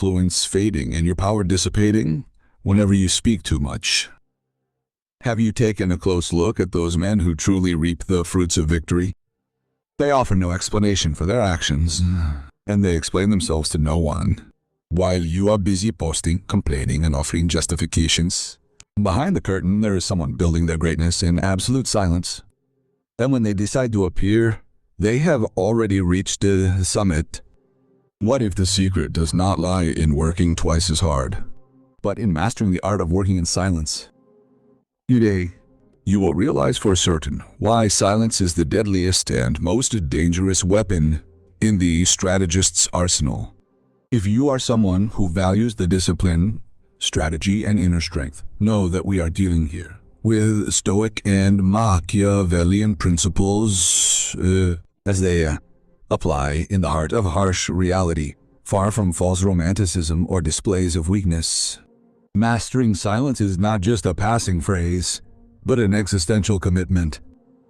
influence fading and your power dissipating whenever you speak too much. Have you taken a close look at those men who truly reap the fruits of victory? They offer no explanation for their actions, and they explain themselves to no one. While you are busy posting, complaining, and offering justifications, behind the curtain there is someone building their greatness in absolute silence. And when they decide to appear, they have already reached the summit. What if the secret does not lie in working twice as hard, but in mastering the art of working in silence? Today, you will realize for certain why silence is the deadliest and most dangerous weapon in the strategist's arsenal. If you are someone who values the discipline, strategy, and inner strength, know that we are dealing here with Stoic and Machiavellian principles as they apply in the heart of harsh reality, far from false romanticism or displays of weakness. Mastering silence is not just a passing phrase, but an existential commitment.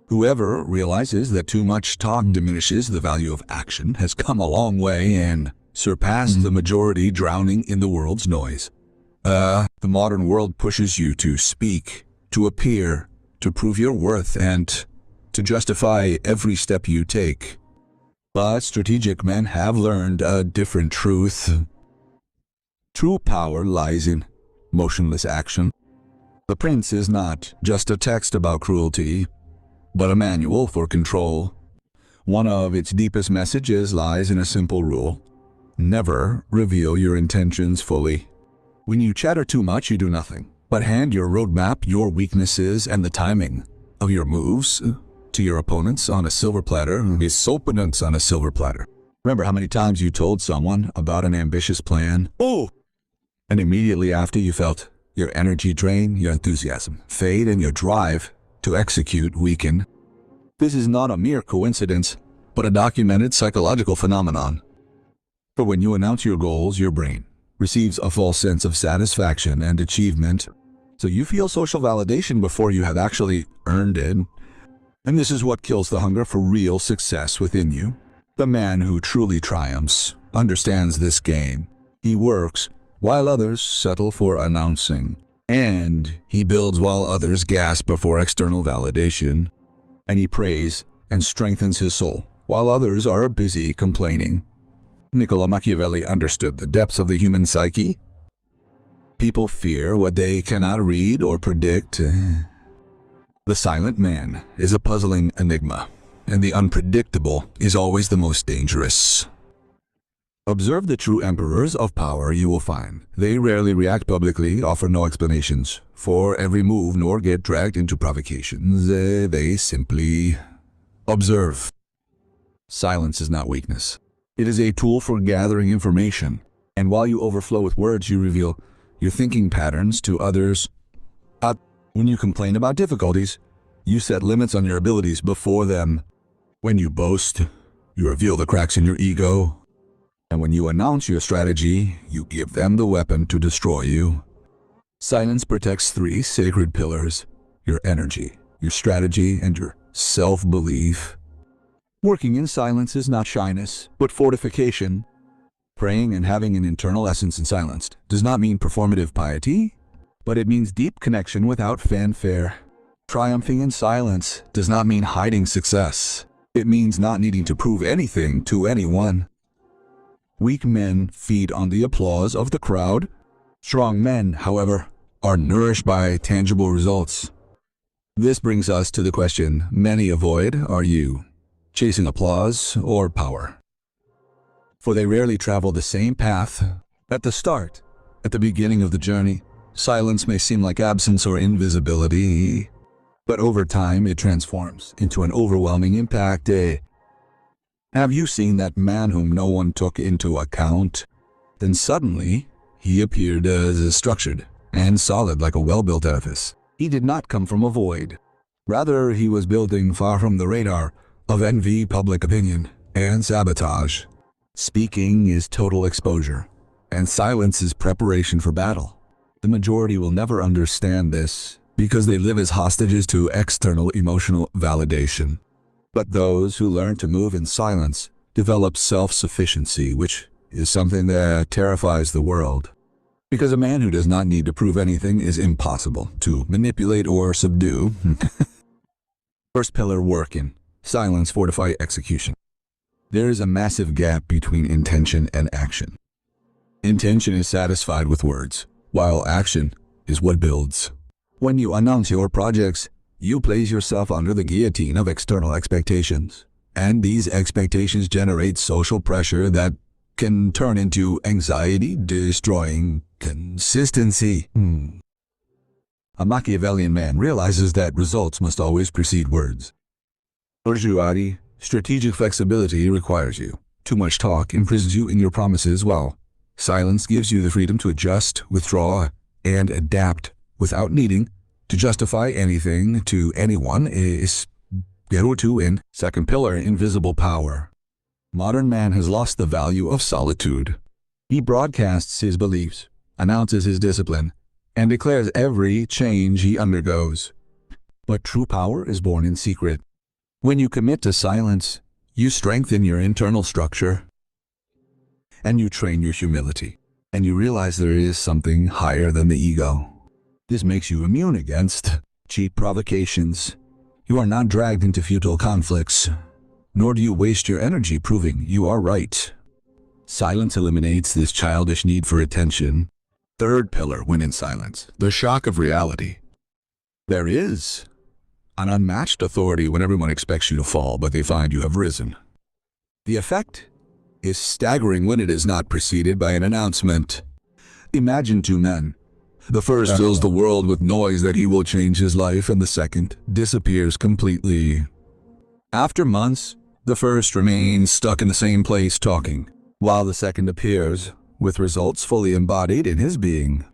Whoever realizes that too much talk diminishes the value of action has come a long way and surpassed the majority drowning in the world's noise. The modern world pushes you to speak, to appear, to prove your worth, and to justify every step you take. But strategic men have learned a different truth. True power lies in motionless action. The Prince is not just a text about cruelty, but a manual for control. One of its deepest messages lies in a simple rule: never reveal your intentions fully. When you chatter too much, you do nothing, but hand your roadmap, your weaknesses, and the timing of your moves to your opponents on a silver platter. Opponents on a silver platter. Remember how many times you told someone about an ambitious plan? And immediately after you felt your energy drain, your enthusiasm fade, and your drive to execute weaken. This is not a mere coincidence, but a documented psychological phenomenon. For when you announce your goals, your brain receives a false sense of satisfaction and achievement, so you feel social validation before you have actually earned it. And this is what kills the hunger for real success within you. The man who truly triumphs understands this game. He works while others settle for announcing, and he builds while others gasp before external validation, and he prays and strengthens his soul while others are busy complaining. Niccolo Machiavelli understood the depths of the human psyche. People fear what they cannot read or predict. The silent man is a puzzling enigma, and the unpredictable is always the most dangerous. Observe the true emperors of power you will find. They rarely react publicly, offer no explanations for every move, nor get dragged into provocations. They simply observe. Silence is not weakness. It is a tool for gathering information. And while you overflow with words, you reveal your thinking patterns to others. When you complain about difficulties, you set limits on your abilities before them. When you boast, you reveal the cracks in your ego. And when you announce your strategy, you give them the weapon to destroy you. Silence protects three sacred pillars: your energy, your strategy, and your self-belief. Working in silence is not shyness, but fortification. Praying and having an internal essence in silence does not mean performative piety, but it means deep connection without fanfare. Triumphing in silence does not mean hiding success. It means not needing to prove anything to anyone. Weak men feed on the applause of the crowd. Strong men, however, are nourished by tangible results. This brings us to the question many avoid: are you chasing applause or power? For they rarely travel the same path. At the start, at the beginning of the journey, silence may seem like absence or invisibility, but over time it transforms into an overwhelming impact. Have you seen that man whom no one took into account? Then suddenly, he appeared as structured and solid like a well-built edifice. He did not come from a void. Rather, he was building far from the radar of envy, public opinion, and sabotage. Speaking is total exposure, and silence is preparation for battle. The majority will never understand this because they live as hostages to external emotional validation. But those who learn to move in silence develop self-sufficiency, which is something that terrifies the world. Because a man who does not need to prove anything is impossible to manipulate or subdue. First pillar, work in silence, fortify execution. There is a massive gap between intention and action. Intention is satisfied with words, while action is what builds. When you announce your projects, you place yourself under the guillotine of external expectations, and these expectations generate social pressure that can turn into anxiety, destroying consistency. A Machiavellian man realizes that results must always precede words. Bourgeoisie, strategic flexibility requires you. Too much talk imprisons you in your promises, while silence gives you the freedom to adjust, withdraw, and adapt without needing to justify anything to anyone. Is in second pillar, invisible power. Modern man has lost the value of solitude. He broadcasts his beliefs, announces his discipline, and declares every change he undergoes. But true power is born in secret. When you commit to silence, you strengthen your internal structure, and you train your humility, and you realize there is something higher than the ego. This makes you immune against cheap provocations. You are not dragged into futile conflicts, nor do you waste your energy proving you are right. Silence eliminates this childish need for attention. Third pillar, win in silence, the shock of reality. There is an unmatched authority when everyone expects you to fall, but they find you have risen. The effect is staggering when it is not preceded by an announcement. Imagine two men. The first fills the world with noise that he will change his life, and the second disappears completely. After months, the first remains stuck in the same place talking, while the second appears with results fully embodied in his being,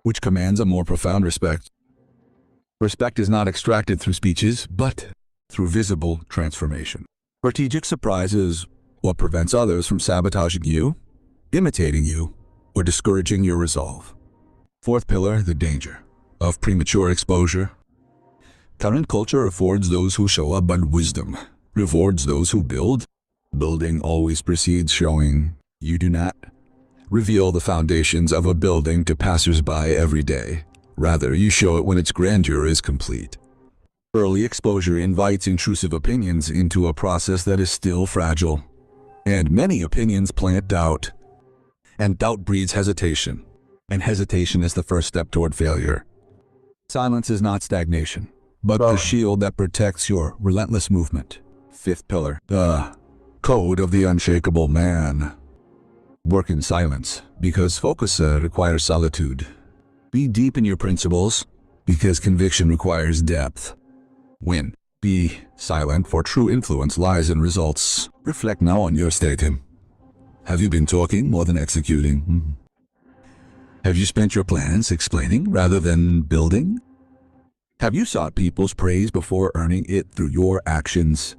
which commands a more profound respect. Respect is not extracted through speeches, but through visible transformation. Strategic surprise is what prevents others from sabotaging you, imitating you, or discouraging your resolve. Fourth pillar, the danger of premature exposure. Current culture affords those who show abundant wisdom, rewards those who build. Building always precedes showing. You do not reveal the foundations of a building to passers-by every day. Rather, you show it when its grandeur is complete. Early exposure invites intrusive opinions into a process that is still fragile. And many opinions plant doubt. And doubt breeds hesitation. And hesitation is the first step toward failure. Silence is not stagnation, but the shield that protects your relentless movement. Fifth pillar, the code of the unshakable man. Work in silence, because focus requires solitude. Be deep in your principles, because conviction requires depth. Win. Be silent, for true influence lies in results. Reflect now on your state. Have you been talking more than executing? Have you spent your plans explaining rather than building? Have you sought people's praise before earning it through your actions?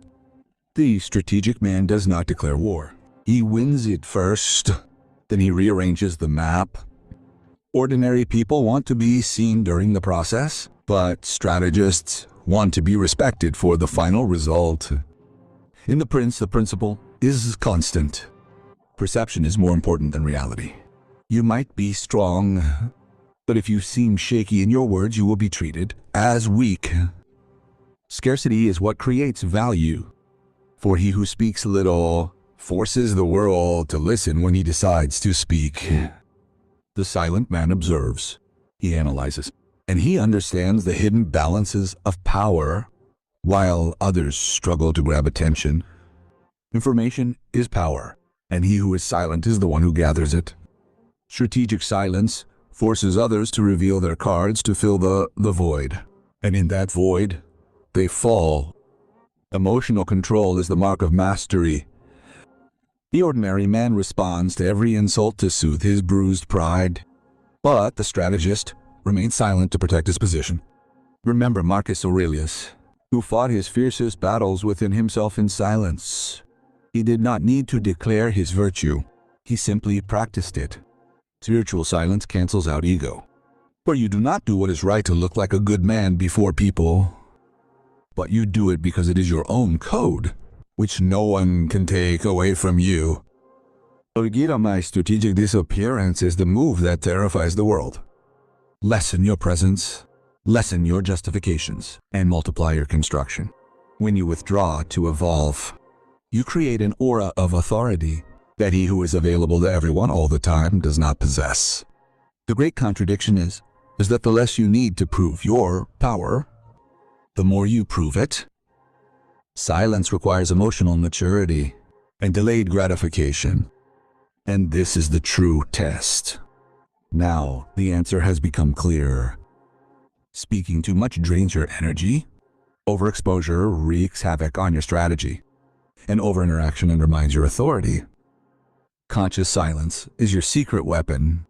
The strategic man does not declare war. He wins it first, then he rearranges the map. Ordinary people want to be seen during the process, but strategists want to be respected for the final result. In The Prince, the principle is constant. Perception is more important than reality. You might be strong, but if you seem shaky in your words, you will be treated as weak. Scarcity is what creates value, for he who speaks little forces the world to listen when he decides to speak. The silent man observes, he analyzes, and he understands the hidden balances of power, while others struggle to grab attention. Information is power, and he who is silent is the one who gathers it. Strategic silence forces others to reveal their cards to fill the void, and in that void, they fall. Emotional control is the mark of mastery. The ordinary man responds to every insult to soothe his bruised pride, but the strategist remains silent to protect his position. Remember Marcus Aurelius, who fought his fiercest battles within himself in silence. He did not need to declare his virtue. He simply practiced it. Spiritual silence cancels out ego. For you do not do what is right to look like a good man before people, but you do it because it is your own code, which no one can take away from you. My strategic disappearance is the move that terrifies the world. Lessen your presence, lessen your justifications, and multiply your construction. When you withdraw to evolve, you create an aura of authority that he who is available to everyone all the time does not possess. The great contradiction is that the less you need to prove your power, the more you prove it. Silence requires emotional maturity and delayed gratification. And this is the true test. Now, the answer has become clear. Speaking too much drains your energy. Overexposure wreaks havoc on your strategy. And overinteraction undermines your authority. Conscious silence is your secret weapon.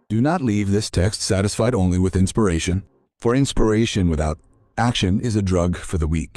Do not leave this text satisfied only with inspiration, for inspiration without action is a drug for the weak.